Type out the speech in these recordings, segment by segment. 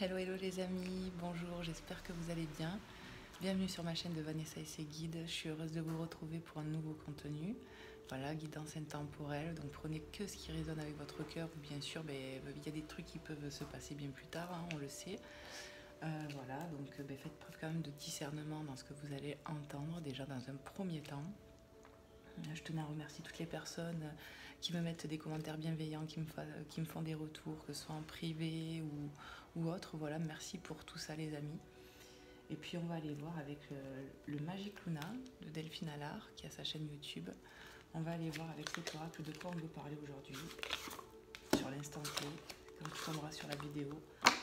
Hello hello les amis, bonjour, j'espère que vous allez bien. Bienvenue sur ma chaîne de Vanessa et ses guides. Je suis heureuse de vous retrouver pour un nouveau contenu. Voilà, guidance intemporelle, donc prenez que ce qui résonne avec votre cœur. Bien sûr, il y a des trucs qui peuvent se passer bien plus tard, hein, on le sait. Voilà, donc faites preuve quand même de discernement dans ce que vous allez entendre, déjà dans un premier temps. Je tenais à remercier toutes les personnes qui me mettent des commentaires bienveillants, qui me font des retours, que ce soit en privé ou autre. Voilà, merci pour tout ça les amis. Et puis on va aller voir avec le Magic Luna de Delphine Allard qui a sa chaîne YouTube. On va aller voir avec cet oracle de quoi on veut parler aujourd'hui, sur l'instant T, quand tu tomberas sur la vidéo.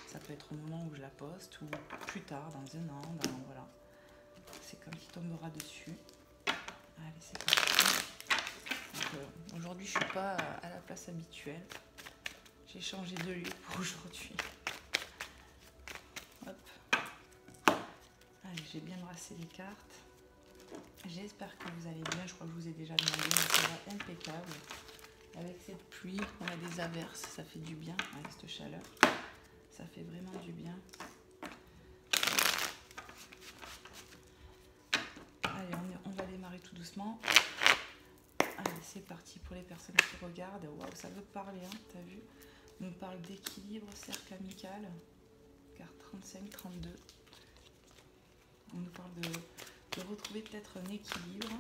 Ça peut être au moment où je la poste ou plus tard, dans un an, voilà. C'est quand il tombera dessus. Allez, c'est parti. Aujourd'hui, je ne suis pas à la place habituelle. J'ai changé de lieu pour aujourd'hui. Hop. Allez, j'ai bien brassé les cartes. J'espère que vous allez bien. Je crois que je vous ai déjà demandé, mais ça va impeccable. Avec cette pluie, on a des averses, ça fait du bien. Avec cette chaleur, ça fait vraiment du bien. Allez, on va démarrer tout doucement. Allez, c'est parti pour les personnes qui regardent. Waouh, ça veut parler, hein, t'as vu? On nous parle d'équilibre, cercle amical. Carte 35-32. On nous parle de retrouver peut-être un équilibre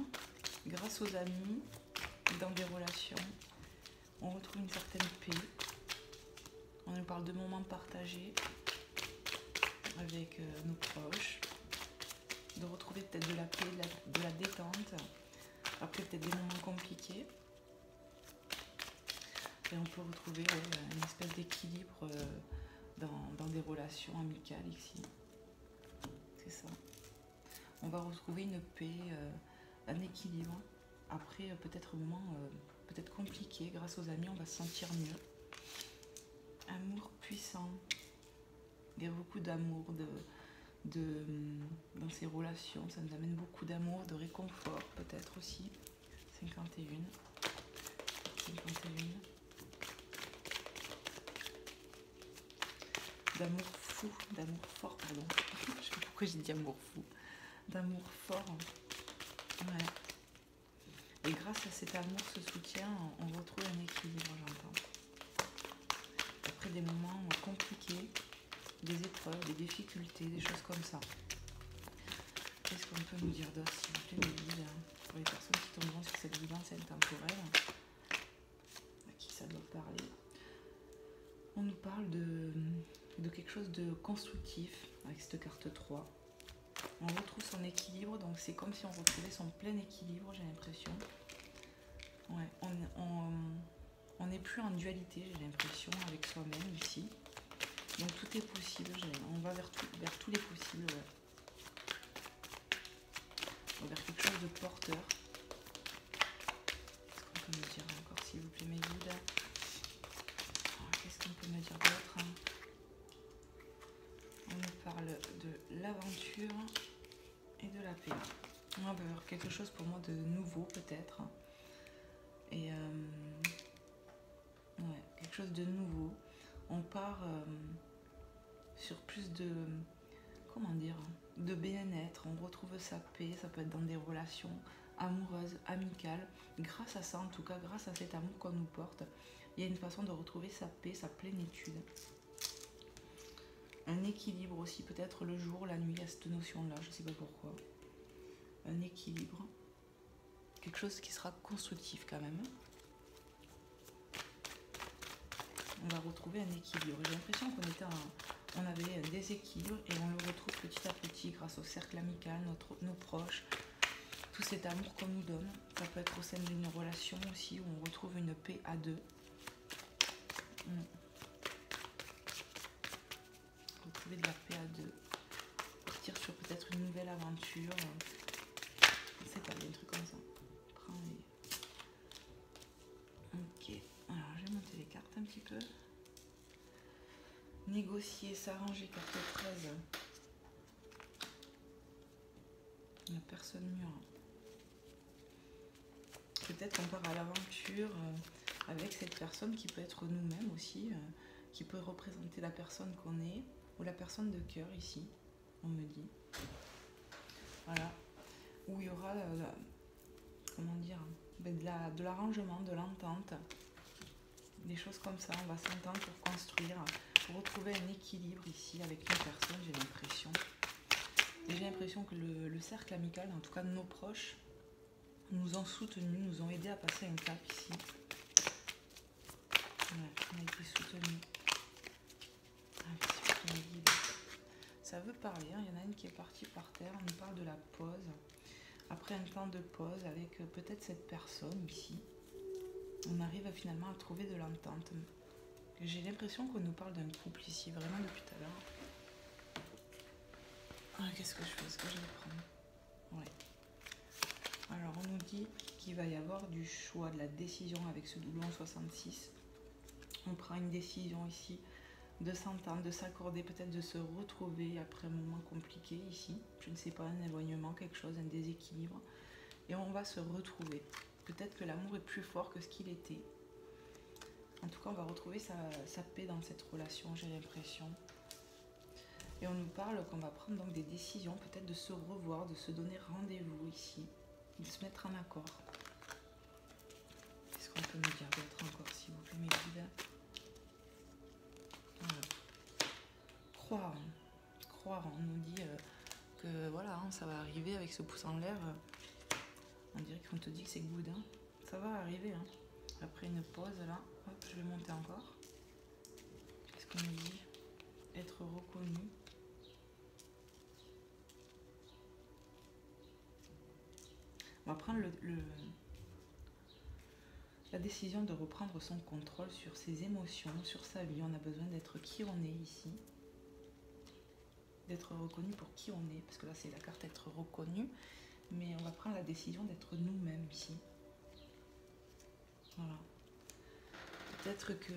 grâce aux amis, dans des relations. On retrouve une certaine paix. On nous parle de moments partagés avec nos proches. De retrouver peut-être de la paix, de la détente. Après peut-être des moments compliqués. Et on peut retrouver une espèce d'équilibre dans des relations amicales ici. C'est ça. On va retrouver une paix, un équilibre. Après, peut-être un moment peut-être compliqué, grâce aux amis, on va se sentir mieux. Amour puissant. Il y a beaucoup d'amour dans ces relations. Ça nous amène beaucoup d'amour, de réconfort, peut-être aussi. 51. 51. D'amour fou, d'amour fort, pardon. Je sais pas pourquoi j'ai dit amour fou. D'amour fort. Ouais. Et grâce à cet amour, ce soutien, on retrouve un équilibre, j'entends. Après des moments compliqués, des épreuves, des difficultés, des choses comme ça. Qu'est-ce qu'on peut nous dire d'autre, s'il vous plaît, mes guides, pour les personnes qui tomberont sur cette guidance intemporelle, à qui ça doit parler? On nous parle de quelque chose de constructif avec cette carte 3. On retrouve son équilibre, donc c'est comme si on retrouvait son plein équilibre, j'ai l'impression. Ouais, on n'est plus en dualité, j'ai l'impression, avec soi-même ici. Donc tout est possible, on va vers tous les possibles, ouais. Vers quelque chose de porteur. Qu'est-ce qu'on peut me dire encore, s'il vous plaît, mes guides? Qu'est-ce qu'on peut me dire d'autre? On nous parle de l'aventure et de la paix. On va vers quelque chose pour moi de nouveau, peut-être. Et ouais, quelque chose de nouveau. On part sur plus de, comment dire, de bien-être. On retrouve sa paix. Ça peut être dans des relations amoureuses, amicales. Grâce à ça, en tout cas, grâce à cet amour qu'on nous porte, il y a une façon de retrouver sa paix, sa plénitude. Un équilibre aussi, peut-être le jour, la nuit, à cette notion-là, je ne sais pas pourquoi. Un équilibre. Quelque chose qui sera constructif quand même. On va retrouver un équilibre. J'ai l'impression qu'on avait un déséquilibre et on le retrouve petit à petit grâce au cercle amical, nos proches, tout cet amour qu'on nous donne. Ça peut être au sein d'une relation aussi où on retrouve une paix à deux. Retrouver de la paix à deux. Partir sur peut-être une nouvelle aventure. Je sais pas, il y a un truc comme ça. Ok, alors je vais monter les cartes un petit peu. Négocier, s'arranger, carte 13. La personne mûre. Peut-être qu'on part à l'aventure avec cette personne qui peut être nous-mêmes aussi, qui peut représenter la personne qu'on est. ou la personne de cœur ici, on me dit. Voilà, où il y aura, comment dire, de l'arrangement, de l'entente, des choses comme ça. On va s'entendre pour construire, pour retrouver un équilibre ici avec une personne, j'ai l'impression. Et j'ai l'impression que le cercle amical, en tout cas de nos proches, nous ont soutenus, nous ont aidés à passer un cap ici. Ouais, on a été soutenus. Ça veut parler, hein. Il y en a une qui est partie par terre, on nous parle de la pause. Après un temps de pause avec peut-être cette personne ici, on arrive finalement à trouver de l'entente. J'ai l'impression qu'on nous parle d'un couple ici, vraiment depuis tout à l'heure. Ah, qu'est-ce que je fais? Est-ce que je vais prendre? Ouais. Alors on nous dit qu'il va y avoir du choix, de la décision avec ce doublon 66. On prend une décision ici de s'entendre, de s'accorder, peut-être de se retrouver après un moment compliqué ici. Je ne sais pas, un éloignement, quelque chose, un déséquilibre. Et on va se retrouver. Peut-être que l'amour est plus fort que ce qu'il était. En tout cas, on va retrouver sa paix dans cette relation, j'ai l'impression. Et on nous parle qu'on va prendre donc des décisions, peut-être de se revoir, de se donner rendez-vous ici, de se mettre en accord. Qu'est-ce qu'on peut me dire d'autre encore, s'il vous plaît, mes guides? Voilà. Croire, on nous dit que voilà, hein, ça va arriver avec ce pouce en l'air. On dirait qu'on te dit que c'est good, hein. Ça va arriver, hein. Après une pause, là, hop, je vais monter encore. Qu'est-ce qu'on nous dit? Être reconnu. On va prendre la décision de reprendre son contrôle sur ses émotions, sur sa vie. On a besoin d'être qui on est ici. D'être reconnu pour qui on est. Parce que là, c'est la carte être reconnu. Mais on va prendre la décision d'être nous-mêmes ici. Voilà. Peut-être que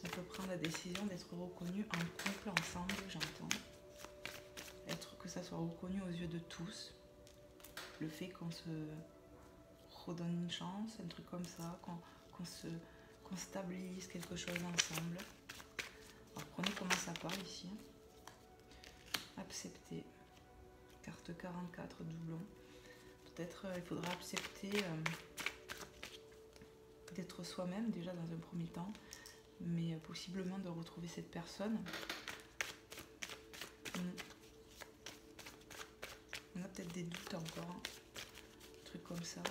on peut prendre la décision d'être reconnu en couple, ensemble, j'entends. Que ça soit reconnu aux yeux de tous. Le fait qu'on se redonne une chance, un truc comme ça, qu'on stabilise quelque chose ensemble. Alors prenez comment ça parle ici. Accepter. Carte 44, doublon. Peut-être il faudra accepter d'être soi-même déjà dans un premier temps, mais possiblement de retrouver cette personne. On a peut-être des doutes encore, hein. Un truc comme ça.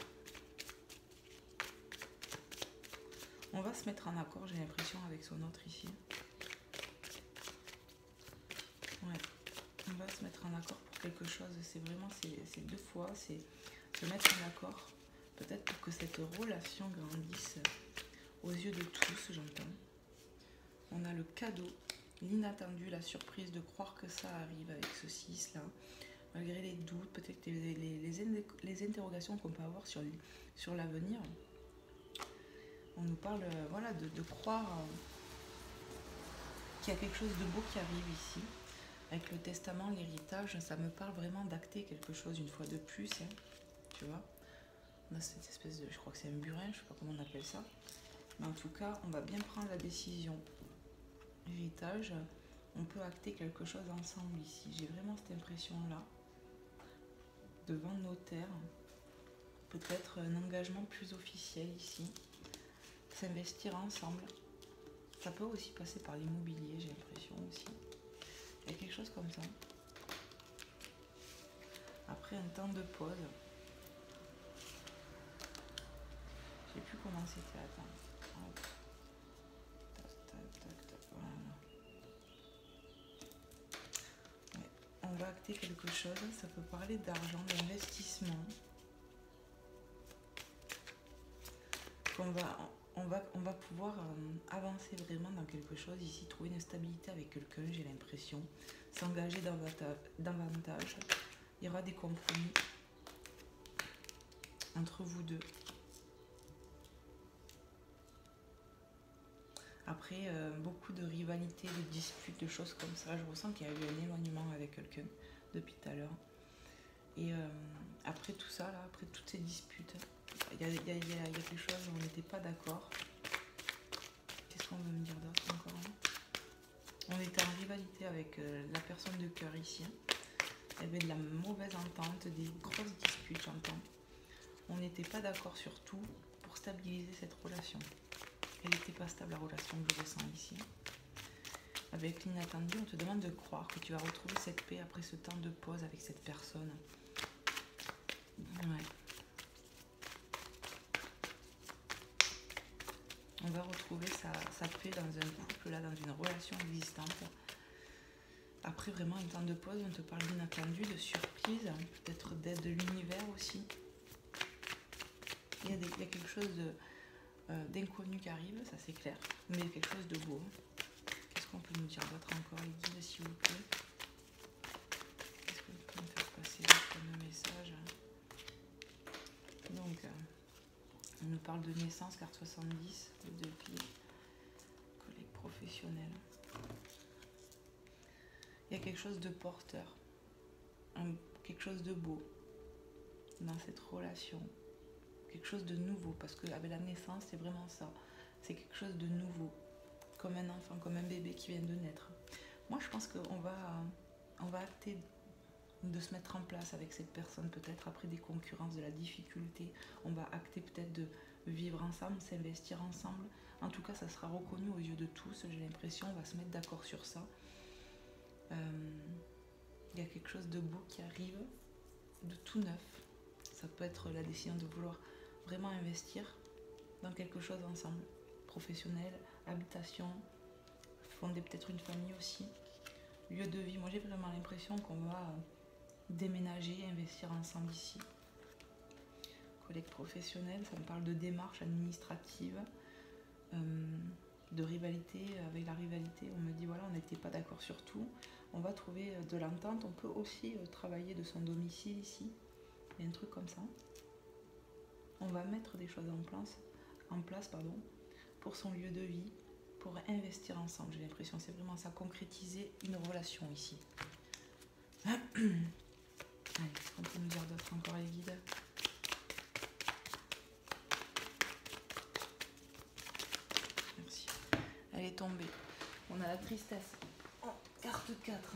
On va se mettre en accord, j'ai l'impression, avec son autre ici. Ouais, on va se mettre en accord pour quelque chose. C'est vraiment, c'est deux fois, c'est se mettre en accord. Peut-être pour que cette relation grandisse aux yeux de tous, j'entends. On a le cadeau, l'inattendu, la surprise de croire que ça arrive avec ce 6 là. Malgré les doutes, peut-être les interrogations qu'on peut avoir sur l'avenir. On nous parle voilà, de croire qu'il y a quelque chose de beau qui arrive ici. Avec le testament, l'héritage, ça me parle vraiment d'acter quelque chose une fois de plus. Hein, tu vois, on a cette espèce de, je crois que c'est un burin, je ne sais pas comment on appelle ça. Mais en tout cas, on va bien prendre la décision. Héritage, on peut acter quelque chose ensemble ici. J'ai vraiment cette impression-là. Devant le notaire, peut-être un engagement plus officiel ici. S'investir ensemble. Ça peut aussi passer par l'immobilier, j'ai l'impression aussi. Il y a quelque chose comme ça. Après un temps de pause. Je sais plus comment c'était. Attends. Hop. Tac, voilà. Ouais. On va acter quelque chose. Ça peut parler d'argent, d'investissement. On va pouvoir avancer vraiment dans quelque chose ici, trouver une stabilité avec quelqu'un, j'ai l'impression, s'engager davantage. Il y aura des compromis entre vous deux. Après, beaucoup de rivalité, de disputes, de choses comme ça. Je ressens qu'il y a eu un éloignement avec quelqu'un depuis tout à l'heure. Et après tout ça, là, après toutes ces disputes, il y a quelque chose où on n'était pas d'accord. Qu'est-ce qu'on veut me dire d'autre encore, hein? On était en rivalité avec la personne de cœur ici. Il y avait de la mauvaise entente, des grosses disputes, j'entends. On n'était pas d'accord sur tout pour stabiliser cette relation. Elle n'était pas stable, la relation que je ressens ici. Avec l'inattendu, on te demande de croire que tu vas retrouver cette paix après ce temps de pause avec cette personne. Ouais. On va retrouver sa paix dans un couple, là, dans une relation existante. Après vraiment un temps de pause, on te parle d'inattendu, de surprise, peut-être d'aide de l'univers aussi. Il y a quelque chose d'inconnu qui arrive, ça c'est clair, mais quelque chose de beau. Qu'est-ce qu'on peut nous dire d'autre encore, les guides, s'il vous plaît? Qu'est-ce que vous pouvez me faire passer comme message? Donc, on nous parle de naissance, carte 70, de 2 pieds, collègue professionnel. Il y a quelque chose de porteur, quelque chose de beau dans cette relation, quelque chose de nouveau, parce qu'avec la naissance, c'est vraiment ça, c'est quelque chose de nouveau, comme un enfant, comme un bébé qui vient de naître. Moi, je pense qu'on va acter de se mettre en place avec cette personne, peut-être après des concurrences, de la difficulté, on va acter peut-être de vivre ensemble, s'investir ensemble. En tout cas, ça sera reconnu aux yeux de tous, j'ai l'impression, on va se mettre d'accord sur ça. Il y a quelque chose de beau qui arrive, de tout neuf. Ça peut être la décision de vouloir vraiment investir dans quelque chose ensemble, professionnel, habitation, fonder peut-être une famille aussi, lieu de vie. Moi j'ai vraiment l'impression qu'on va déménager, investir ensemble ici. Collègue professionnel, ça me parle de démarches administratives, de rivalité. Avec la rivalité, on me dit voilà, on n'était pas d'accord sur tout, on va trouver de l'entente. On peut aussi travailler de son domicile ici, il y a un truc comme ça. On va mettre des choses en place pour son lieu de vie, pour investir ensemble. J'ai l'impression, c'est vraiment ça, concrétiser une relation ici. Allez, qu'est-ce qu'on peut nous dire d'autre encore, les guides? Merci. Elle est tombée. On a la tristesse. Oh, carte 4.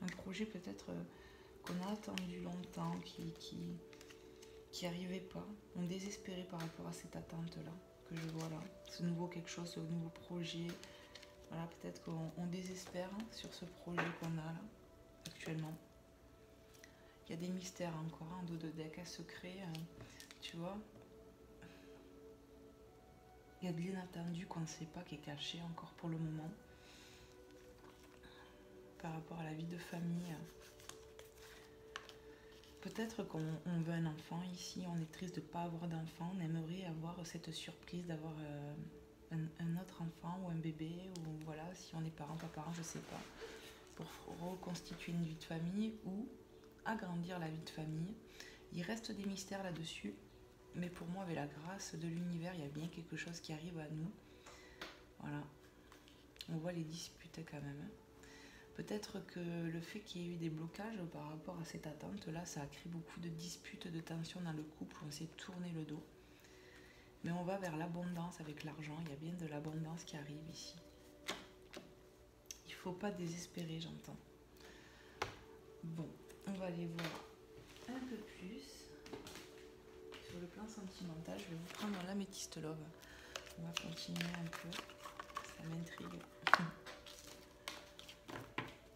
Un projet peut-être qu'on a attendu longtemps, qui n'arrivait pas. On désespérait par rapport à cette attente-là, que je vois là. Ce nouveau quelque chose, ce nouveau projet. Voilà, peut-être qu'on désespère sur ce projet qu'on a là, actuellement. Il y a des mystères encore, un dos de deck à secret, tu vois. Il y a de l'inattendu qu'on ne sait pas, qui est caché encore pour le moment. Par rapport à la vie de famille. Peut-être qu'on veut un enfant ici, on est triste de ne pas avoir d'enfant, on aimerait avoir cette surprise d'avoir un autre enfant ou un bébé, ou voilà, si on est parent, pas parent, je sais pas, pour reconstituer une vie de famille ou agrandir la vie de famille. Il reste des mystères là-dessus, mais pour moi, avec la grâce de l'univers, il y a bien quelque chose qui arrive à nous. Voilà, on voit les disputes quand même. Peut-être que le fait qu'il y ait eu des blocages par rapport à cette attente-là, ça a créé beaucoup de disputes, de tensions dans le couple, on s'est tourné le dos. Mais on va vers l'abondance avec l'argent, il y a bien de l'abondance qui arrive ici. Il ne faut pas désespérer, j'entends. Bon, on va aller voir un peu plus. Sur le plan sentimental, je vais vous prendre l'améthyste love. On va continuer un peu, ça m'intrigue.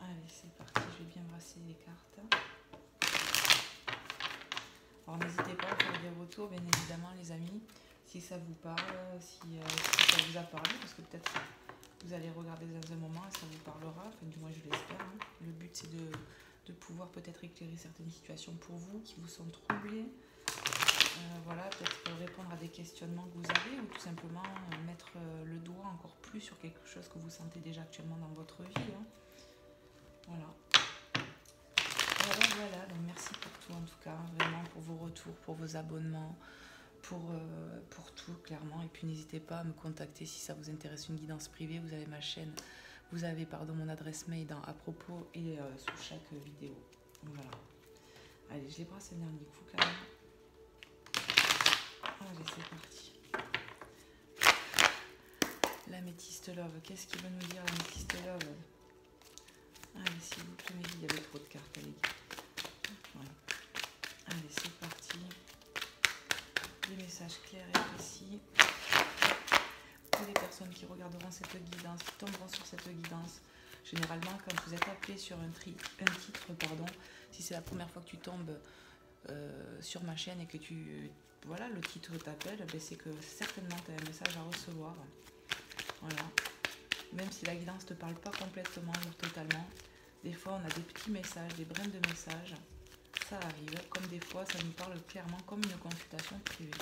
Allez, c'est parti, je vais bien brasser les cartes. Alors n'hésitez pas à faire des retours, bien évidemment les amis, si ça vous parle, si ça vous a parlé, parce que peut-être vous allez regarder dans un moment et ça vous parlera, enfin du moins je l'espère. Hein. Le but c'est de pouvoir peut-être éclairer certaines situations pour vous qui vous sont troublées. Voilà, peut-être répondre à des questionnements que vous avez ou tout simplement mettre le doigt encore plus sur quelque chose que vous sentez déjà actuellement dans votre vie. Hein. Voilà. Voilà, donc merci pour tout en tout cas, vraiment pour vos retours, pour vos abonnements, pour tout clairement. Et puis n'hésitez pas à me contacter si ça vous intéresse une guidance privée. Vous avez ma chaîne, vous avez mon adresse mail à propos et sous chaque vidéo. Voilà. Allez, je les brasse un dernier coup quand même. Allez, c'est parti. Améthyste Love, qu'est-ce qu'il veut nous dire l'Améthyste Love? Allez, s'il vous plaît, mais il y avait trop de cartes, allez. Voilà. Allez, c'est parti. Des messages clairs et précis. Pour les personnes qui regarderont cette guidance, qui tomberont sur cette guidance, généralement, quand vous êtes appelé sur un titre, pardon, si c'est la première fois que tu tombes sur ma chaîne et que voilà, le titre t'appelle, ben c'est que certainement tu as un message à recevoir. Voilà. Même si la guidance ne te parle pas complètement ou totalement, des fois on a des petits messages, des brins de messages, ça arrive, comme des fois ça nous parle clairement comme une consultation privée.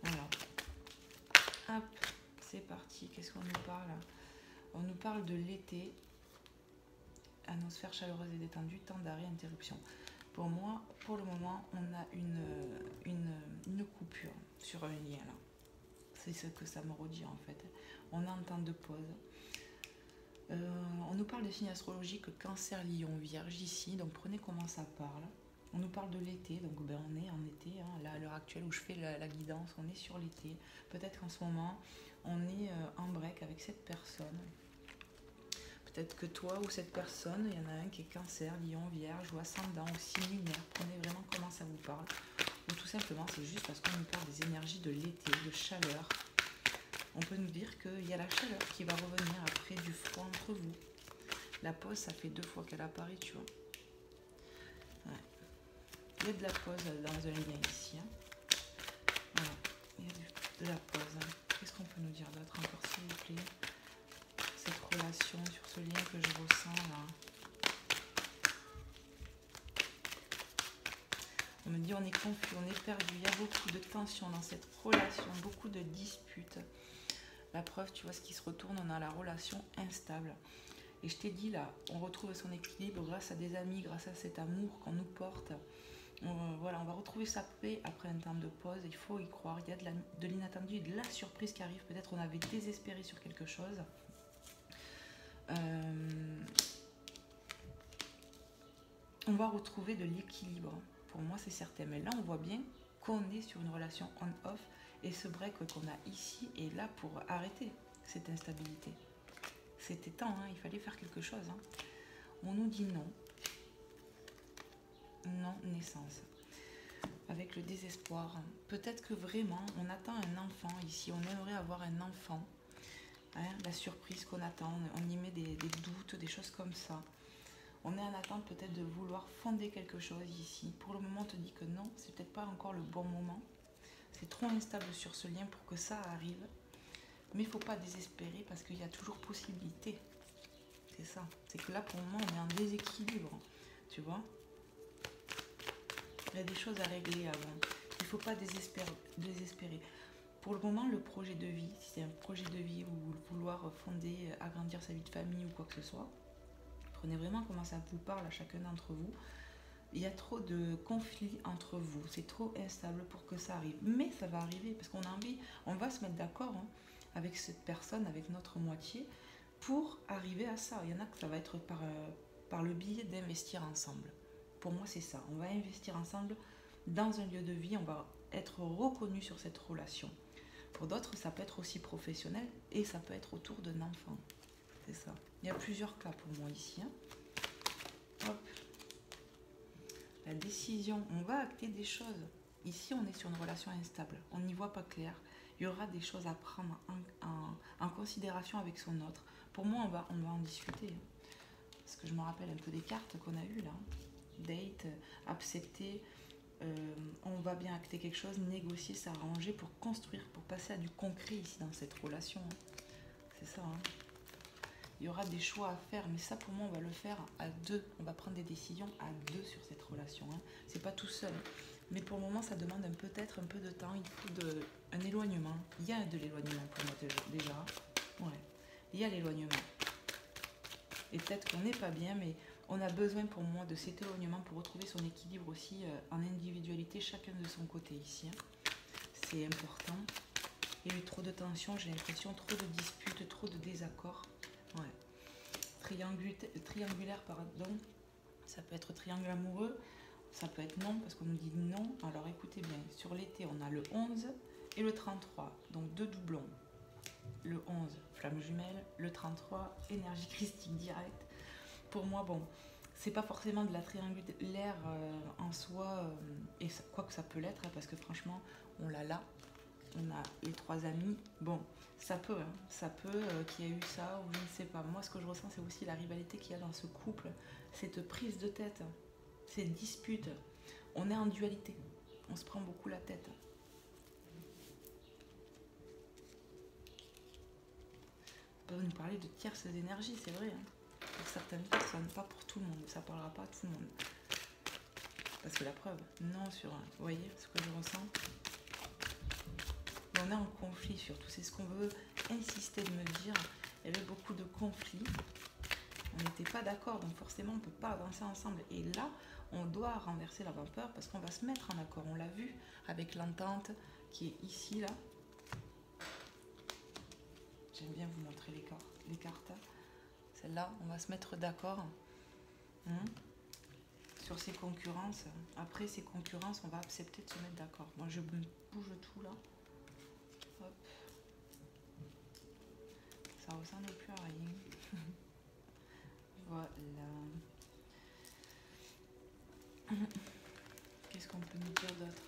Voilà. Hop, c'est parti, qu'est-ce qu'on nous parle? On nous parle de l'été, atmosphère chaleureuse et détendue, temps d'arrêt, interruption. Pour moi, pour le moment, on a une coupure sur un lien là. C'est ce que ça me redit en fait. On a un temps de pause. On nous parle des signes astrologiques Cancer, Lion, Vierge ici, donc prenez comment ça parle. On nous parle de l'été, donc ben, on est en été, hein, là, à l'heure actuelle où je fais la guidance, on est sur l'été. Peut-être qu'en ce moment, on est en break avec cette personne. Peut-être que toi ou cette personne, il y en a un qui est Cancer, Lion, Vierge ou Ascendant ou signe lunaire. Prenez vraiment comment ça vous parle. Ou tout simplement, c'est juste parce qu'on nous parle des énergies de l'été, de chaleur. On peut nous dire qu'il y a la chaleur qui va revenir après du froid entre vous. La pause, ça fait 2 fois qu'elle apparaît, tu vois. Ouais. Il y a de la pause dans un lien ici. Hein. Voilà. Il y a de la pause. Qu'est-ce qu'on peut nous dire d'autre encore, s'il vous plaît? Cette relation, sur ce lien que je ressens là. On me dit on est confus, on est perdu, il y a beaucoup de tension dans cette relation, beaucoup de disputes. La preuve, tu vois, ce qui se retourne, on a la relation instable. Et je t'ai dit là, on retrouve son équilibre grâce à des amis, grâce à cet amour qu'on nous porte. Voilà, on va retrouver sa paix après un temps de pause, il faut y croire. Il y a de l'inattendu et de la surprise qui arrive. Peut-être on avait désespéré sur quelque chose. On va retrouver de l'équilibre. Pour moi, c'est certain. Mais là, on voit bien qu'on est sur une relation on-off. Et ce break qu'on a ici est là pour arrêter cette instabilité. C'était temps, hein, il fallait faire quelque chose. Hein. On nous dit non. Non, naissance. Avec le désespoir. Peut-être que vraiment, on attend un enfant ici. On aimerait avoir un enfant. Hein, la surprise qu'on attend. On y met des doutes, des choses comme ça. On est en attente peut-être de vouloir fonder quelque chose ici. Pour le moment, on te dit que non, c'est peut-être pas encore le bon moment. C'est trop instable sur ce lien pour que ça arrive. Mais il ne faut pas désespérer parce qu'il y a toujours possibilité. C'est ça. C'est que là, pour le moment, on est en déséquilibre. Tu vois? Il y a des choses à régler avant. Il ne faut pas désespérer. Pour le moment, le projet de vie, si c'est un projet de vie ou vouloir fonder, agrandir sa vie de famille ou quoi que ce soit, prenez vraiment comment ça vous parle à chacun d'entre vous. Il y a trop de conflits entre vous, c'est trop instable pour que ça arrive. Mais ça va arriver parce qu'on a envie, on va se mettre d'accord hein, avec cette personne, avec notre moitié, pour arriver à ça. Il y en a que ça va être par le biais d'investir ensemble. Pour moi, c'est ça. On va investir ensemble dans un lieu de vie, on va être reconnu sur cette relation. Pour d'autres, ça peut être aussi professionnel et ça peut être autour d'un enfant. C'est ça. Il y a plusieurs cas pour moi ici. Hein. Hop. La décision, on va acter des choses. Ici, on est sur une relation instable. On n'y voit pas clair. Il y aura des choses à prendre en considération avec son autre. Pour moi, on va en discuter. Parce que je me rappelle un peu des cartes qu'on a eues là. Date, accepter, on va bien acter quelque chose, négocier, s'arranger pour construire, pour passer à du concret ici dans cette relation. C'est ça. Hein. Il y aura des choix à faire, mais ça pour moi on va le faire à deux. On va prendre des décisions à deux sur cette relation. Hein. C'est pas tout seul. Mais pour le moment ça demande peut-être un peu de temps. Il faut un éloignement. Il y a de l'éloignement pour moi déjà. Ouais. Il y a l'éloignement. Et peut-être qu'on n'est pas bien, mais on a besoin pour moi de cet éloignement pour retrouver son équilibre aussi en individualité, chacun de son côté ici. Hein. C'est important. Il y a eu trop de tensions, j'ai l'impression, trop de disputes, trop de désaccords. Ouais. Triangulaire, pardon. Ça peut être triangle amoureux, ça peut être non, parce qu'on nous dit non. Alors écoutez bien, sur l'été, on a le 11 et le 33, donc 2 doublons. Le 11, flamme jumelle. Le 33, énergie christique directe. Pour moi, bon, c'est pas forcément de la triangulaire en soi, et ça, quoi que ça peut l'être, hein, parce que franchement, on l'a là. On a les 3 amis. Bon, ça peut, hein, ça peut qu'il y ait eu ça, ou je ne sais pas. Moi, ce que je ressens, c'est aussi la rivalité qu'il y a dans ce couple, cette prise de tête, ces disputes. On est en dualité. On se prend beaucoup la tête. On peut nous parler de tierces énergies, c'est vrai. Hein. Pour certaines personnes, pas pour tout le monde. Ça parlera pas à tout le monde. Parce que la preuve, non sur un. Vous voyez ce que je ressens? On est en conflit surtout. C'est ce qu'on veut insister de me dire. Il y avait beaucoup de conflits. On n'était pas d'accord, donc forcément on ne peut pas avancer ensemble. Et là, on doit renverser la vapeur parce qu'on va se mettre en accord. On l'a vu avec l'entente qui est ici, là. J'aime bien vous montrer les cartes. Celle-là, on va se mettre d'accord sur ces concurrences. Après ces concurrences, on va accepter de se mettre d'accord. Moi, je bouge tout là. Hop. Ça ressemble plus à rien. Voilà. Qu'est-ce qu'on peut nous dire d'autre?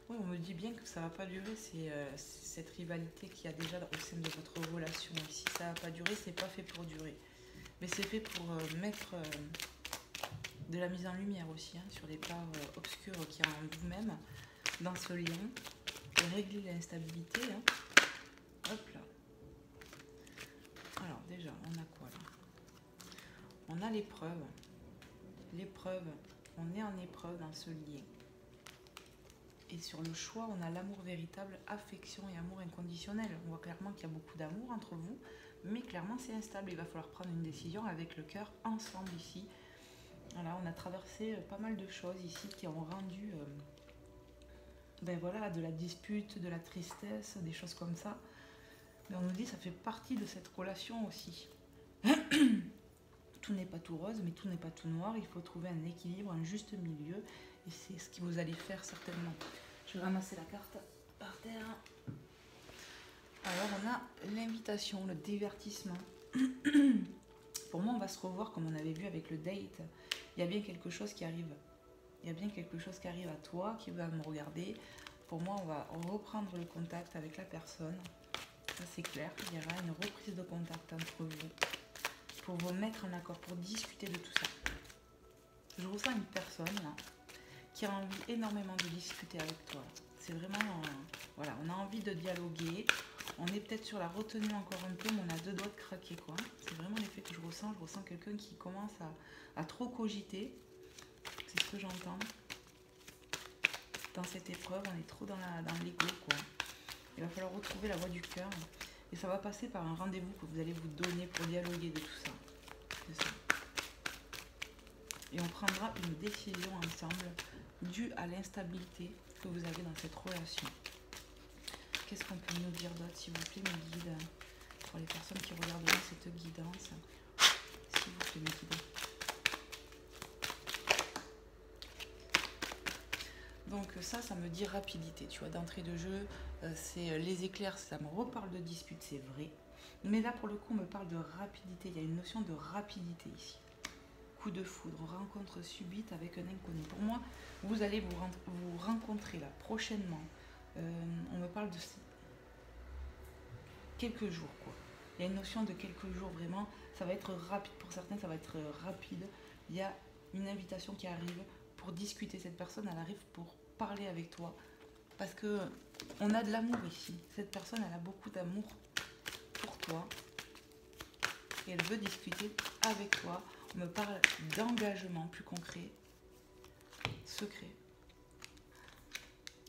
Oui, on me dit bien que ça va pas durer, c'est cette rivalité qu'il y a déjà au sein de votre relation. Et si ça va pas durer, c'est pas fait pour durer. Mais c'est fait pour mettre de la mise en lumière aussi, hein, sur les parts obscures qu'il y a en vous-même, dans ce lien, et régler l'instabilité. Hein. Hop là. Alors déjà, on a quoi là? On a l'épreuve. L'épreuve, on est en épreuve dans ce lien. Et sur le choix, on a l'amour véritable, affection et amour inconditionnel. On voit clairement qu'il y a beaucoup d'amour entre vous, mais clairement c'est instable. Il va falloir prendre une décision avec le cœur ensemble ici. Voilà, on a traversé pas mal de choses ici qui ont rendu ben voilà, de la dispute, de la tristesse, des choses comme ça. Mais on nous dit que ça fait partie de cette relation aussi. Tout n'est pas tout rose, mais tout n'est pas tout noir. Il faut trouver un équilibre, un juste milieu. Et c'est ce que vous allez faire certainement. Je vais ramasser la carte par terre. Alors on a l'invitation, le divertissement. Pour moi, on va se revoir comme on avait vu avec le date. Il y a bien quelque chose qui arrive. Il y a bien quelque chose qui arrive à toi, qui va me regarder. Pour moi, on va reprendre le contact avec la personne. Ça, c'est clair. Il y aura une reprise de contact entre vous. Pour vous mettre en accord, pour discuter de tout ça. Je ressens une personne là, qui a envie énormément de discuter avec toi. C'est vraiment, voilà, on a envie de dialoguer. On est peut-être sur la retenue encore un peu, mais on a 2 doigts de craquer, quoi. C'est vraiment l'effet que je ressens. Je ressens quelqu'un qui commence à trop cogiter. C'est ce que j'entends. Dans cette épreuve, on est trop dans l'ego, quoi. Il va falloir retrouver la voie du cœur. Et ça va passer par un rendez-vous que vous allez vous donner pour dialoguer de tout ça. C'est ça. Et on prendra une décision ensemble due à l'instabilité que vous avez dans cette relation. Qu'est-ce qu'on peut nous dire d'autre, s'il vous plaît, mes guides, pour les personnes qui regarderont cette guidance, s'il vous plaît, mes guides. Donc ça me dit rapidité, tu vois, d'entrée de jeu, c'est les éclairs, ça me reparle de dispute, c'est vrai. Mais là, pour le coup, on me parle de rapidité, il y a une notion de rapidité ici. Coup de foudre, rencontre subite avec un inconnu. Pour moi, vous allez vous rencontrer là, prochainement. On me parle de quelques jours, quoi. Il y a une notion de quelques jours, vraiment. Ça va être rapide, pour certains, ça va être rapide. Il y a une invitation qui arrive pour discuter. Cette personne, elle arrive pour parler avec toi. Parce que on a de l'amour ici. Cette personne, elle a beaucoup d'amour pour toi. Et elle veut discuter avec toi. On me parle d'engagement plus concret, secret.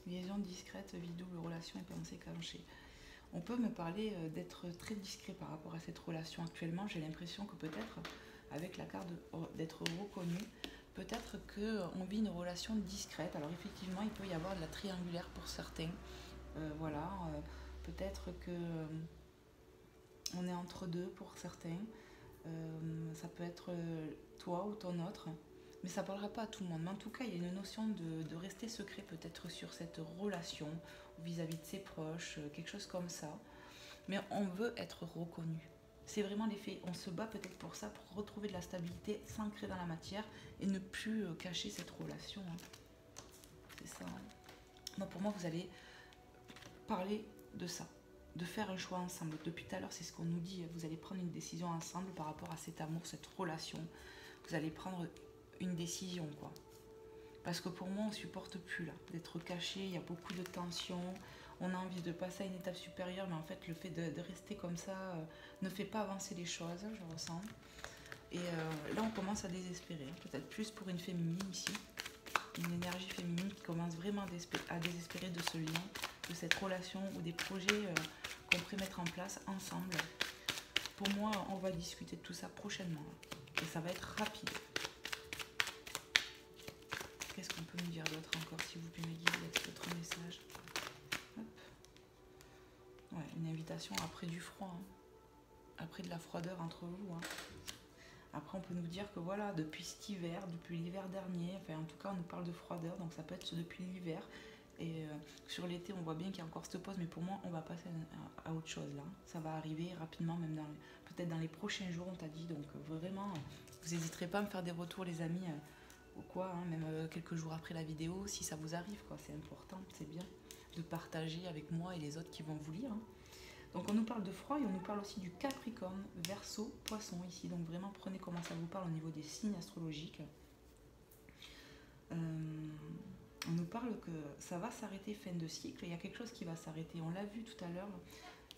Liaison discrète, vie double, relation et pensée cachée. On peut me parler d'être très discret par rapport à cette relation actuellement. J'ai l'impression que peut-être, avec la carte d'être reconnu, peut-être qu'on vit une relation discrète. Alors effectivement, il peut y avoir de la triangulaire pour certains. Voilà, peut-être que on est entre deux pour certains. Ça peut être toi ou ton autre. mais ça parlera pas à tout le monde. Mais en tout cas, il y a une notion de rester secret peut-être sur cette relation vis-à-vis de ses proches, quelque chose comme ça. Mais on veut être reconnu. C'est vraiment les faits. On se bat peut-être pour ça, pour retrouver de la stabilité, s'ancrer dans la matière et ne plus cacher cette relation. Hein. C'est ça. Hein. Donc pour moi, vous allez parler de ça, de faire un choix ensemble. Depuis tout à l'heure, c'est ce qu'on nous dit. Vous allez prendre une décision ensemble par rapport à cet amour, cette relation. Vous allez prendre une décision, quoi. Parce que pour moi, on ne supporte plus là, d'être caché, il y a beaucoup de tensions, on a envie de passer à une étape supérieure, mais en fait, le fait de rester comme ça ne fait pas avancer les choses, je ressens. Et là, on commence à désespérer, hein. Peut-être plus pour une féminine ici, une énergie féminine qui commence vraiment à désespérer de ce lien, de cette relation ou des projets qu'on pourrait mettre en place ensemble. Pour moi, on va discuter de tout ça prochainement, là. Et ça va être rapide. Qu'est-ce qu'on peut me dire d'autre encore, s'il vous plaît, mes guides, avec d'autres messages? Hop. Ouais, une invitation après du froid, hein. Après de la froideur entre vous. Hein. Après, on peut nous dire que voilà, depuis cet hiver, depuis l'hiver dernier, enfin en tout cas, on nous parle de froideur, donc ça peut être depuis l'hiver. Et sur l'été, on voit bien qu'il y a encore cette pause, mais pour moi, on va passer à autre chose là. Ça va arriver rapidement, même peut-être dans les prochains jours, on t'a dit. Donc vraiment, vous n'hésiterez pas à me faire des retours, les amis. Ou quoi, hein, même quelques jours après la vidéo, si ça vous arrive, quoi, c'est important, c'est bien de partager avec moi et les autres qui vont vous lire. Hein. Donc on nous parle de froid et on nous parle aussi du Capricorne, Verseau, Poisson ici. Donc vraiment prenez comment ça vous parle au niveau des signes astrologiques. On nous parle que ça va s'arrêter fin de cycle, il y a quelque chose qui va s'arrêter. On l'a vu tout à l'heure,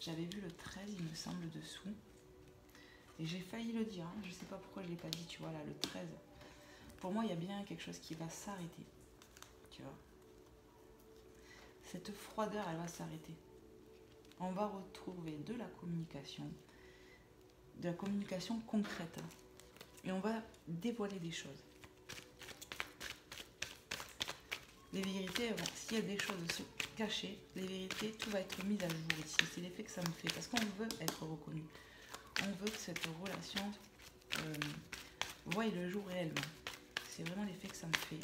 j'avais vu le 13, il me semble, dessous. Et j'ai failli le dire, hein, je sais pas pourquoi je ne l'ai pas dit, tu vois, là, le 13. Pour moi, il y a bien quelque chose qui va s'arrêter. Tu vois. Cette froideur, elle va s'arrêter. On va retrouver de la communication concrète. Et on va dévoiler des choses. Les vérités, bon, s'il y a des choses cachées, les vérités, tout va être mis à jour ici. C'est l'effet que ça me fait. Parce qu'on veut être reconnu. On veut que cette relation voie le jour réellement. C'est vraiment l'effet que ça me fait.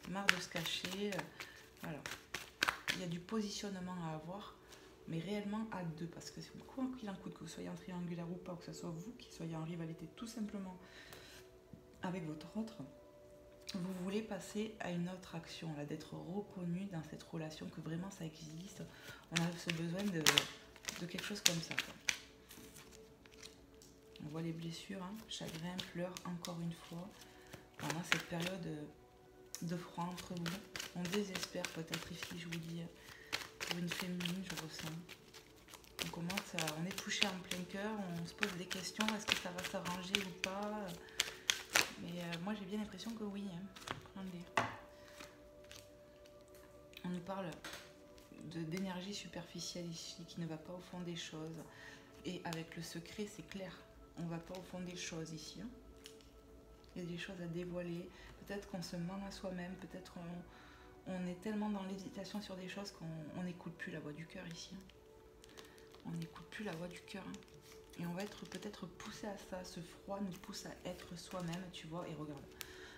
Marre de se cacher. Voilà. Il y a du positionnement à avoir, mais réellement à deux. Parce que quoi qu'il en coûte, que vous soyez en triangulaire ou pas, ou que ce soit vous qui soyez en rivalité tout simplement avec votre autre, vous voulez passer à une autre action, là, d'être reconnu dans cette relation, que vraiment ça existe. On a ce besoin de quelque chose comme ça, quoi. On voit les blessures, hein, chagrin, pleurs, encore une fois. Pendant cette période de froid entre vous, on désespère peut-être ici, je vous dis, pour une féminine, je ressens. On est touché en plein cœur, on se pose des questions, est-ce que ça va s'arranger ou pas? Mais moi j'ai bien l'impression que oui. Hein. On nous parle d'énergie superficielle ici, qui ne va pas au fond des choses. Et avec le secret, c'est clair, on ne va pas au fond des choses ici. Hein. Il y a des choses à dévoiler, peut-être qu'on se ment à soi-même, peut-être on est tellement dans l'hésitation sur des choses qu'on n'écoute plus la voix du cœur ici. On n'écoute plus la voix du cœur. Hein. Et on va être peut-être poussé à ça, ce froid nous pousse à être soi-même, tu vois, et regarde.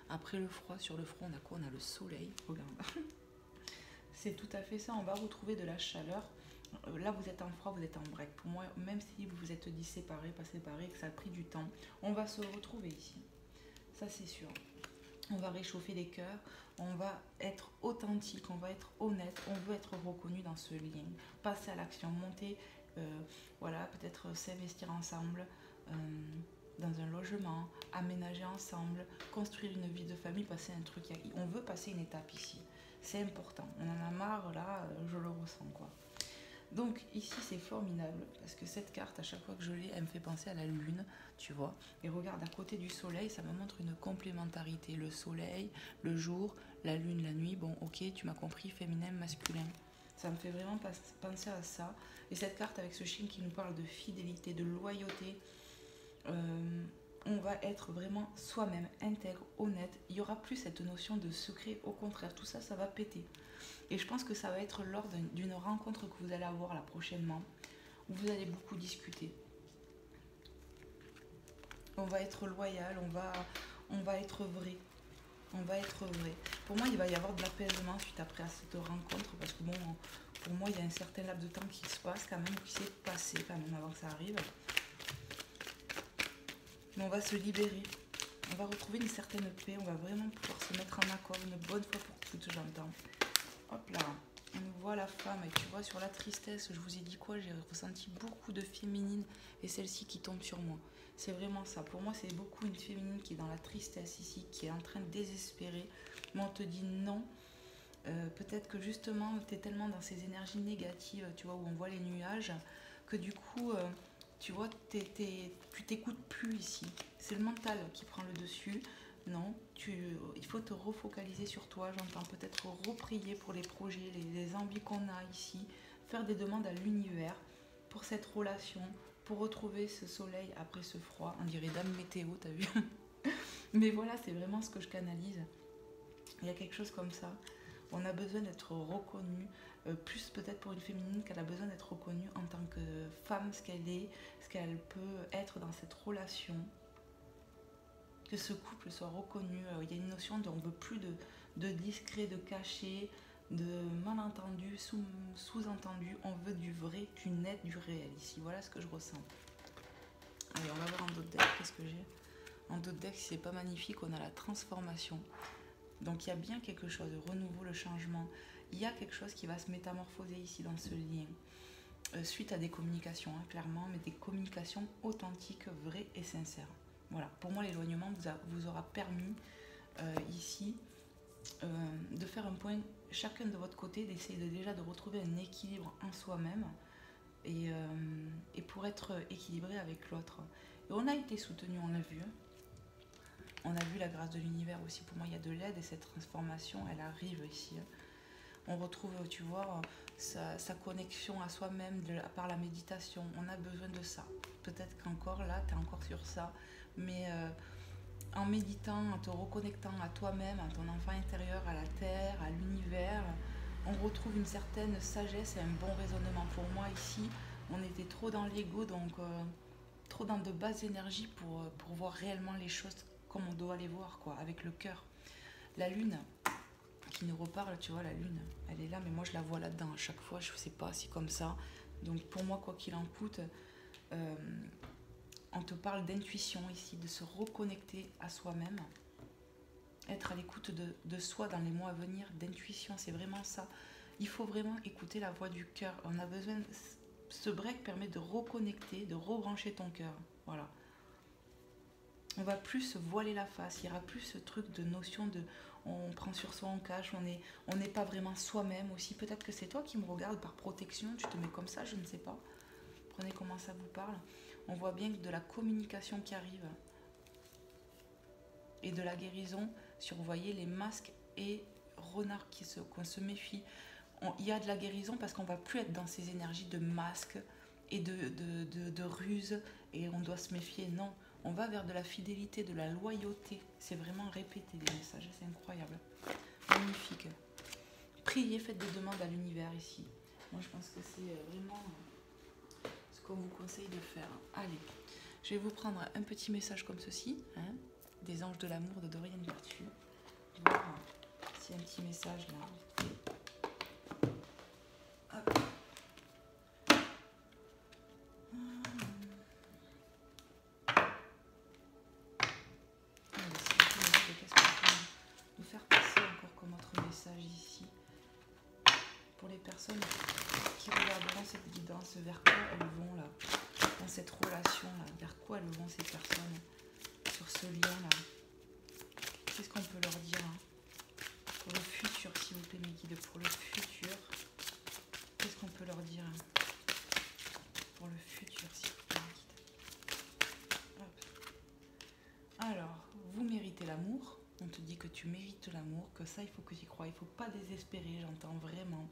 Après le froid, sur le front, on a quoi? On a le soleil, regarde. C'est tout à fait ça, on va retrouver de la chaleur. Là, vous êtes en froid, vous êtes en break. Pour moi, même si vous vous êtes dit séparés, pas séparés, que ça a pris du temps, on va se retrouver ici. Ça, c'est sûr. On va réchauffer les cœurs, on va être authentique, on va être honnête, on veut être reconnu dans ce lien. Passer à l'action, monter, voilà, peut-être s'investir ensemble dans un logement, aménager ensemble, construire une vie de famille, passer un truc. On veut passer une étape ici. C'est important. On en a marre, là, je le ressens, quoi. Donc ici c'est formidable parce que cette carte, à chaque fois que je l'ai, elle me fait penser à la lune, tu vois. Et regarde, à côté du soleil, ça me montre une complémentarité. Le soleil, le jour, la lune, la nuit. Bon, ok, tu m'as compris, féminin, masculin. Ça me fait vraiment penser à ça. Et cette carte avec ce chien qui nous parle de fidélité, de loyauté, on va être vraiment soi-même, intègre, honnête. Il n'y aura plus cette notion de secret, au contraire, tout ça, ça va péter. Et je pense que ça va être lors d'une rencontre que vous allez avoir là prochainement, où vous allez beaucoup discuter. On va être loyal, on va être vrai. On va être vrai. Pour moi, il va y avoir de l'apaisement suite après à cette rencontre, parce que bon, pour moi, il y a un certain laps de temps qui se passe quand même, qui s'est passé quand même avant que ça arrive. Mais on va se libérer. On va retrouver une certaine paix. On va vraiment pouvoir se mettre en accord une bonne fois pour toutes, j'entends. Hop là. On voit la femme. Et tu vois, sur la tristesse, je vous ai dit quoi? J'ai ressenti beaucoup de féminine et celle-ci qui tombe sur moi. C'est vraiment ça. Pour moi, c'est beaucoup une féminine qui est dans la tristesse ici, qui est en train de désespérer. Mais on te dit non. Peut-être que justement, tu es tellement dans ces énergies négatives, tu vois, où on voit les nuages, que du coup, tu vois, tu t'écoutes plus ici. C'est le mental qui prend le dessus. Non, il faut te refocaliser sur toi. J'entends peut-être reprier pour les projets, les envies qu'on a ici. Faire des demandes à l'univers pour cette relation, pour retrouver ce soleil après ce froid. On dirait Dame Météo, t'as vu? Mais voilà, c'est vraiment ce que je canalise. Il y a quelque chose comme ça. On a besoin d'être reconnu, plus peut-être pour une féminine qu'elle a besoin d'être reconnue en tant que femme, ce qu'elle est, ce qu'elle peut être dans cette relation. Que ce couple soit reconnu. Il y a une notion de on ne veut plus de discret, de caché, de malentendu, sous-entendu. On veut du vrai, du net, du réel ici. Voilà ce que je ressens. Allez, on va voir en d'autres decks. Qu'est-ce que j'ai? En d'autres decks, si c'est pas magnifique, on a la transformation. Donc il y a bien quelque chose, de renouveau, le changement. Il y a quelque chose qui va se métamorphoser ici dans ce lien. Suite à des communications, hein, clairement, mais des communications authentiques, vraies et sincères. Voilà, pour moi l'éloignement vous aura permis ici de faire un point chacun de votre côté, d'essayer déjà de retrouver un équilibre en soi-même et pour être équilibré avec l'autre. Et on a été soutenu, on l'a vu. On a vu la grâce de l'univers aussi. Pour moi, il y a de l'aide et cette transformation, elle arrive ici. On retrouve, tu vois, sa connexion à soi-même par la méditation. On a besoin de ça. Peut-être qu'encore là, tu es encore sur ça. Mais en méditant, en te reconnectant à toi-même, à ton enfant intérieur, à la terre, à l'univers, on retrouve une certaine sagesse et un bon raisonnement. Pour moi, ici, on était trop dans l'ego, donc trop dans de basses énergies pour voir réellement les choses comme on doit les voir, quoi, avec le cœur. La lune qui nous reparle, tu vois, la lune, elle est là, mais moi je la vois là-dedans à chaque fois, je sais pas, c'est comme ça. Donc pour moi, quoi qu'il en coûte, on te parle d'intuition ici, de se reconnecter à soi-même, être à l'écoute de soi dans les mois à venir, d'intuition, c'est vraiment ça. Il faut vraiment écouter la voix du cœur. On a besoin, ce break permet de reconnecter, de rebrancher ton cœur. Voilà. On va plus se voiler la face, il y aura plus ce truc de notion de on prend sur soi, on cache, on n'est pas vraiment soi-même aussi. Peut-être que c'est toi qui me regardes par protection, tu te mets comme ça, je ne sais pas. Prenez comment ça vous parle. On voit bien que de la communication qui arrive et de la guérison sur, vous voyez, les masques et renards qu'on se méfie. Il y a de la guérison parce qu'on ne va plus être dans ces énergies de masques et de ruse et on doit se méfier. Non, on va vers de la fidélité, de la loyauté. C'est vraiment répéter des messages, c'est incroyable. Magnifique. Priez, faites des demandes à l'univers ici. Moi, je pense que c'est vraiment ce qu'on vous conseille de faire. Allez, je vais vous prendre un petit message comme ceci, hein, des anges de l'amour de Dorian Virtue. Voir s'il y a un petit message là. Hop. Ici pour les personnes qui regarderont cette guidance, vers quoi elles vont là, dans cette relation là, vers quoi elles vont ces personnes sur ce lien là. Qu'est-ce qu'on peut leur dire hein, pour le futur, s'il vous plaît mes guides, pour le futur, qu'est-ce qu'on peut leur dire hein, pour le futur, s'il vous plaît mes guides. Hop. Alors, vous méritez l'amour. On te dit que tu mérites l'amour, que ça, il faut que tu y crois. Il ne faut pas désespérer, j'entends vraiment.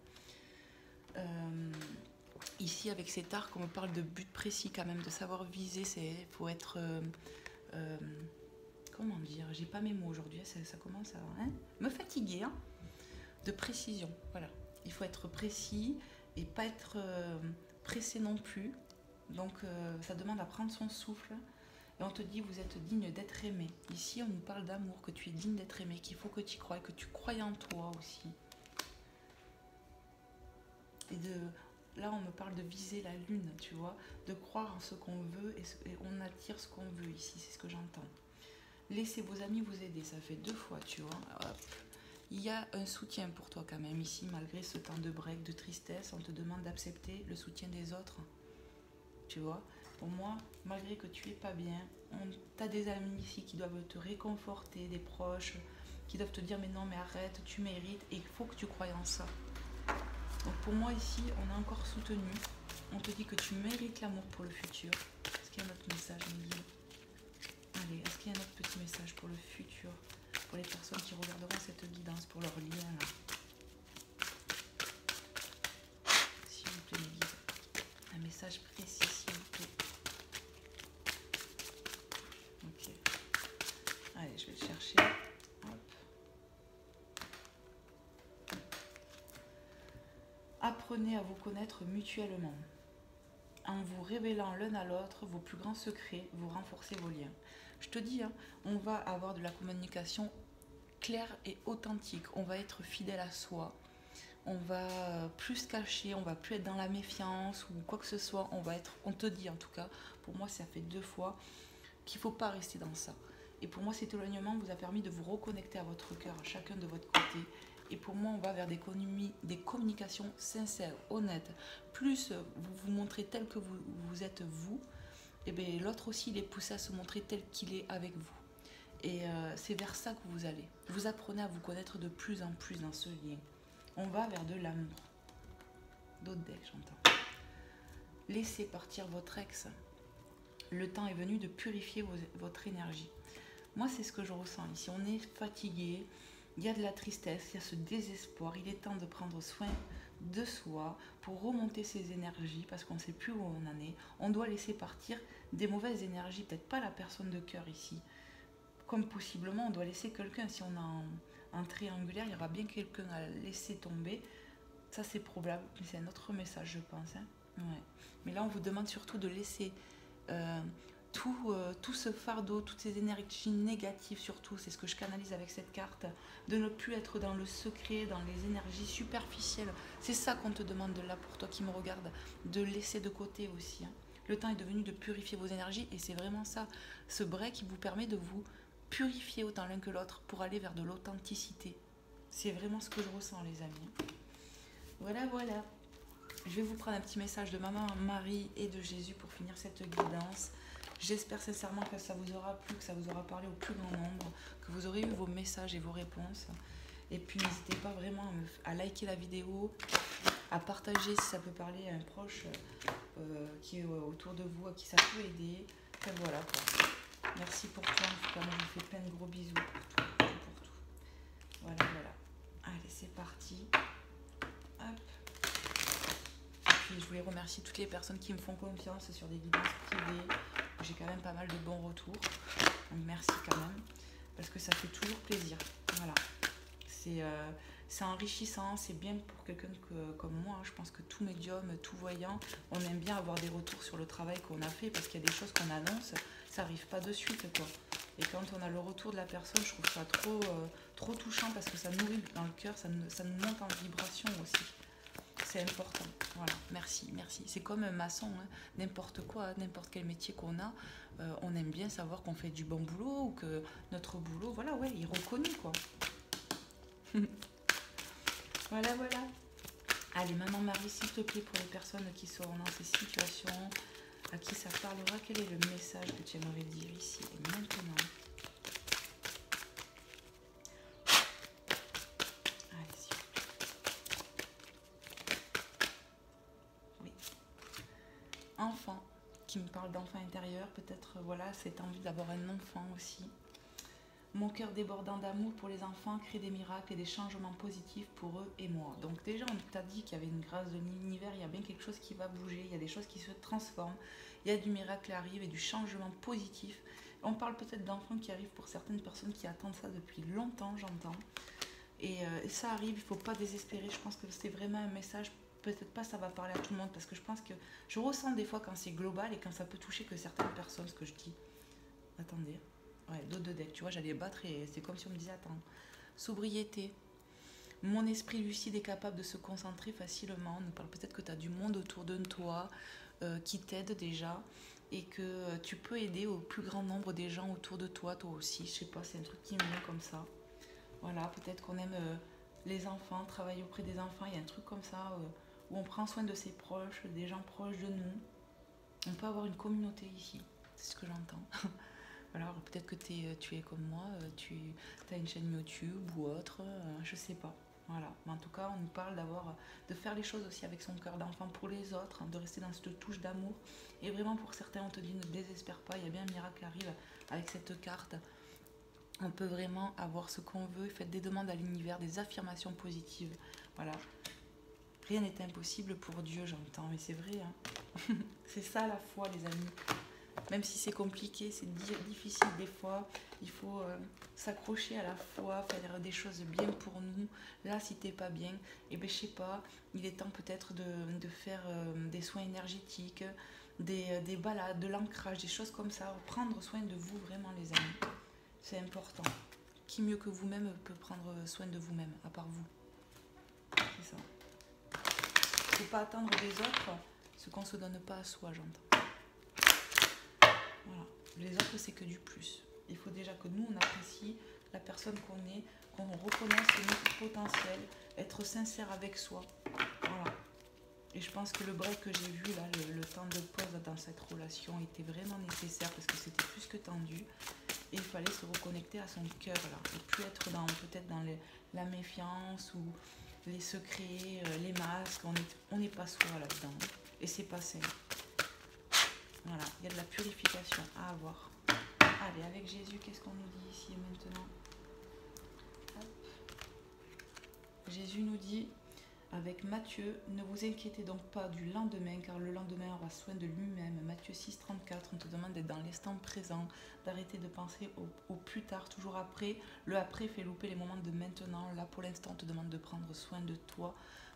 Ici, avec cet arc, on me parle de but précis quand même, de savoir viser. Il faut être... comment dire? J'ai pas mes mots aujourd'hui, ça commence à me fatiguer. Hein, de précision, voilà. Il faut être précis et pas être pressé non plus. Donc, ça demande à prendre son souffle Et on te dit, vous êtes digne d'être aimé. Ici, on nous parle d'amour, que tu es digne d'être aimé, qu'il faut que tu y croies, que tu croies en toi aussi. Et là, on me parle de viser la lune, tu vois, de croire en ce qu'on veut et on attire ce qu'on veut ici, c'est ce que j'entends. Laissez vos amis vous aider, ça fait 2 fois, tu vois. Hop. Il y a un soutien pour toi quand même ici, malgré ce temps de break, de tristesse, on te demande d'accepter le soutien des autres, tu vois. Pour moi, malgré que tu es pas bien, tu as des amis ici qui doivent te réconforter, des proches qui doivent te dire mais non mais arrête, tu mérites et il faut que tu croies en ça. Donc pour moi ici, on est encore soutenu. On te dit que tu mérites l'amour pour le futur. Est-ce qu'il y a un autre message, mes guides? Allez, est-ce qu'il y a un autre petit message pour le futur? Pour les personnes qui regarderont cette guidance, pour leur lien là. S'il vous plaît, mes guides. Un message précis, s'il vous plaît. Ok. Allez, je vais le chercher. Apprenez à vous connaître mutuellement. En vous révélant l'un à l'autre vos plus grands secrets, vous renforcez vos liens. Je te dis, hein, on va avoir de la communication claire et authentique. On va être fidèle à soi. On va plus se cacher, on va plus être dans la méfiance ou quoi que ce soit. On te dit en tout cas, pour moi ça fait 2 fois, qu'il ne faut pas rester dans ça. Et pour moi cet éloignement vous a permis de vous reconnecter à votre cœur, chacun de votre côté. Et pour moi, on va vers des communications sincères, honnêtes. Plus vous vous montrez tel que vous êtes vous, et bien l'autre aussi, il est poussé à se montrer tel qu'il est avec vous. Et c'est vers ça que vous allez. Vous apprenez à vous connaître de plus en plus dans ce lien. On va vers de l'amour. D'autres decks, j'entends. Laissez partir votre ex. Le temps est venu de purifier votre énergie. Moi, c'est ce que je ressens ici. On est fatigué. Il y a de la tristesse, il y a ce désespoir. Il est temps de prendre soin de soi pour remonter ses énergies parce qu'on ne sait plus où on en est. On doit laisser partir des mauvaises énergies, peut-être pas la personne de cœur ici. Comme possiblement, on doit laisser quelqu'un. Si on a un triangulaire, il y aura bien quelqu'un à laisser tomber. Ça, c'est probable, mais c'est un autre message, je pense. Hein. Ouais. Mais là, on vous demande surtout de laisser tout ce fardeau, toutes ces énergies négatives surtout, c'est ce que je canalise avec cette carte, de ne plus être dans le secret, dans les énergies superficielles. C'est ça qu'on te demande de là pour toi qui me regarde, de laisser de côté aussi. Hein. Le temps est devenu de purifier vos énergies et c'est vraiment ça, ce break qui vous permet de vous purifier autant l'un que l'autre pour aller vers de l'authenticité. C'est vraiment ce que je ressens, les amis. Voilà, voilà. Je vais vous prendre un petit message de Maman Marie et de Jésus pour finir cette guidance. J'espère sincèrement que ça vous aura plu, que ça vous aura parlé au plus grand nombre, que vous aurez eu vos messages et vos réponses. Et puis n'hésitez pas vraiment à liker la vidéo, à partager si ça peut parler à un proche qui est autour de vous, à qui ça peut aider. Enfin voilà quoi. Merci pour toi, en tout cas moi je vous fais plein de gros bisous pour tout, pour tout. Voilà, voilà. Allez, c'est parti. Hop. Puis je voulais remercier toutes les personnes qui me font confiance sur des guidances privées. J'ai quand même pas mal de bons retours. Donc merci quand même. Parce que ça fait toujours plaisir. Voilà. C'est enrichissant. C'est bien pour quelqu'un comme moi. Je pense que tout médium, tout voyant, on aime bien avoir des retours sur le travail qu'on a fait. Parce qu'il y a des choses qu'on annonce, ça n'arrive pas de suite, quoi. Et quand on a le retour de la personne, je trouve ça trop touchant parce que ça nourrit dans le cœur, ça nous monte en vibration aussi. C'est important. Voilà, merci, merci. C'est comme un maçon, hein. N'importe quoi, n'importe quel métier qu'on a, on aime bien savoir qu'on fait du bon boulot ou que notre boulot, voilà, ouais, il est reconnu, quoi. Voilà, voilà. Allez, Maman Marie, s'il te plaît, pour les personnes qui seront dans ces situations, à qui ça parlera, quel est le message que tu aimerais dire ici et maintenant? Enfant, qui me parle d'enfant intérieur, peut-être voilà cette envie d'avoir un enfant aussi. Mon cœur débordant d'amour pour les enfants crée des miracles et des changements positifs pour eux et moi. Donc déjà on t'a dit qu'il y avait une grâce de l'univers, il y a bien quelque chose qui va bouger, il y a des choses qui se transforment, il y a du miracle qui arrive et du changement positif. On parle peut-être d'enfants qui arrivent pour certaines personnes qui attendent ça depuis longtemps, j'entends. Et ça arrive, il ne faut pas désespérer, je pense que c'est vraiment un message. Peut-être pas ça va parler à tout le monde parce que je pense que je ressens des fois quand c'est global et quand ça peut toucher que certaines personnes ce que je dis. Attendez. Ouais, dos de deck. Tu vois, j'allais battre et c'est comme si on me disait, attends. Sobriété. Mon esprit lucide est capable de se concentrer facilement. On nous parle peut-être que tu as du monde autour de toi qui t'aide déjà et que tu peux aider au plus grand nombre des gens autour de toi, toi aussi. Je sais pas, c'est un truc qui me vient comme ça. Voilà, peut-être qu'on aime les enfants, travailler auprès des enfants. Il y a un truc comme ça où on prend soin de ses proches, des gens proches de nous. On peut avoir une communauté ici. C'est ce que j'entends. Alors peut-être que tu es comme moi, tu as une chaîne YouTube ou autre, je sais pas. Voilà. Mais en tout cas, on nous parle de faire les choses aussi avec son cœur d'enfant pour les autres, hein, de rester dans cette touche d'amour. Et vraiment pour certains, on te dit ne désespère pas, il y a bien un miracle qui arrive avec cette carte. On peut vraiment avoir ce qu'on veut, faites des demandes à l'univers, des affirmations positives. Voilà. Rien n'est impossible pour Dieu, j'entends, mais c'est vrai. Hein. C'est ça la foi, les amis. Même si c'est compliqué, c'est difficile des fois, il faut s'accrocher à la foi, faire des choses bien pour nous. Là, si t'es pas bien, et ben je sais pas, il est temps peut-être de faire des soins énergétiques, des balades, de l'ancrage, des choses comme ça. Prendre soin de vous vraiment, les amis. C'est important. Qui mieux que vous-même peut prendre soin de vous-même, à part vous? C'est ça. Il ne faut pas attendre des autres ce qu'on ne se donne pas à soi, j'entends. Voilà. Les autres, c'est que du plus. Il faut déjà que nous, on apprécie la personne qu'on est, qu'on reconnaisse notre potentiel, être sincère avec soi. Voilà. Et je pense que le break que j'ai vu, là, le temps de pause dans cette relation était vraiment nécessaire parce que c'était plus que tendu. Et il fallait se reconnecter à son cœur, là. Et plus être peut-être dans la méfiance ou les secrets, les masques. On n'est pas soi là-dedans. Et c'est pas sain. Voilà, il y a de la purification à avoir. Allez, avec Jésus, qu'est-ce qu'on nous dit ici et maintenant? Hop. Jésus nous dit, avec Matthieu, ne vous inquiétez donc pas du lendemain, car le lendemain aura soin de lui-même. Matthieu 6, 34, on te demande d'être dans l'instant présent, d'arrêter de penser au plus tard, toujours après. Le après fait louper les moments de maintenant. Là, pour l'instant, on te demande de prendre soin de toi.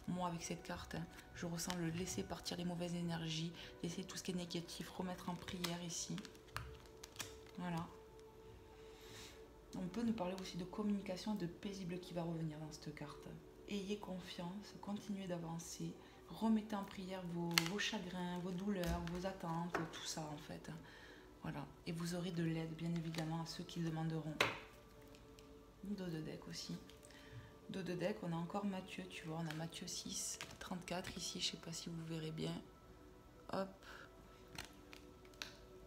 Moi, avec cette carte, hein, je ressens le laisser partir les mauvaises énergies, laisser tout ce qui est négatif, remettre en prière ici. Voilà. On peut nous parler aussi de communication, de paisible qui va revenir dans cette carte. Ayez confiance, continuez d'avancer, remettez en prière vos chagrins, vos douleurs, vos attentes, tout ça en fait. Voilà. Et vous aurez de l'aide, bien évidemment, à ceux qui le demanderont. Dos de deck aussi. Dos de deck, on a encore Matthieu, tu vois, on a Matthieu 6, 34 ici, je sais pas si vous verrez bien. Hop.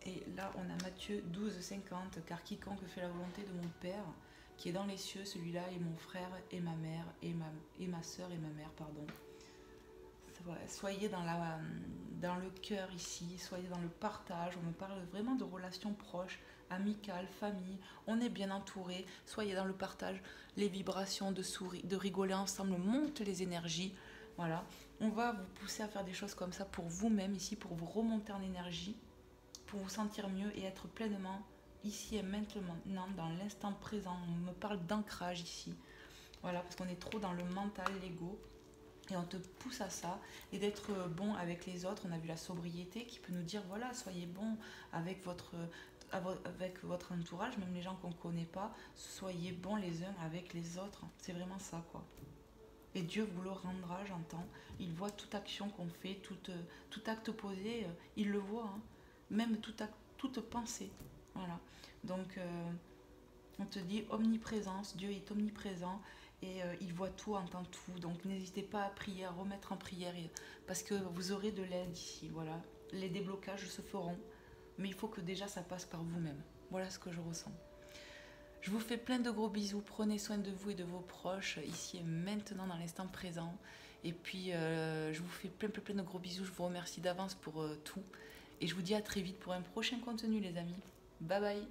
Et là, on a Matthieu 12, 50, car quiconque fait la volonté de mon Père, qui est dans les cieux, celui-là est mon frère et ma mère, et ma soeur et ma mère, pardon. Soyez dans le cœur ici, soyez dans le partage, on me parle vraiment de relations proches, amicales, famille, on est bien entouré, soyez dans le partage, les vibrations de sourire, de rigoler ensemble, montent les énergies, voilà. On va vous pousser à faire des choses comme ça pour vous-même ici, pour vous remonter en énergie, pour vous sentir mieux et être pleinement ici et maintenant, dans l'instant présent. On me parle d'ancrage ici, voilà, parce qu'on est trop dans le mental, l'ego. Et on te pousse à ça, et d'être bon avec les autres. On a vu la sobriété qui peut nous dire, voilà, soyez bon avec votre entourage, même les gens qu'on ne connaît pas, soyez bons les uns avec les autres. C'est vraiment ça, quoi. Et Dieu vous le rendra, j'entends. Il voit toute action qu'on fait, tout acte posé, il le voit, hein. Même toute pensée. Voilà. Donc, on te dit omniprésence, Dieu est omniprésent. Et il voit tout, entend tout. Donc n'hésitez pas à prier, à remettre en prière, parce que vous aurez de l'aide ici. Voilà. Les déblocages se feront, mais il faut que déjà ça passe par vous-même. Voilà ce que je ressens. Je vous fais plein de gros bisous. Prenez soin de vous et de vos proches, ici et maintenant, dans l'instant présent. Et puis, je vous fais plein de gros bisous. Je vous remercie d'avance pour tout. Et je vous dis à très vite pour un prochain contenu, les amis. Bye bye.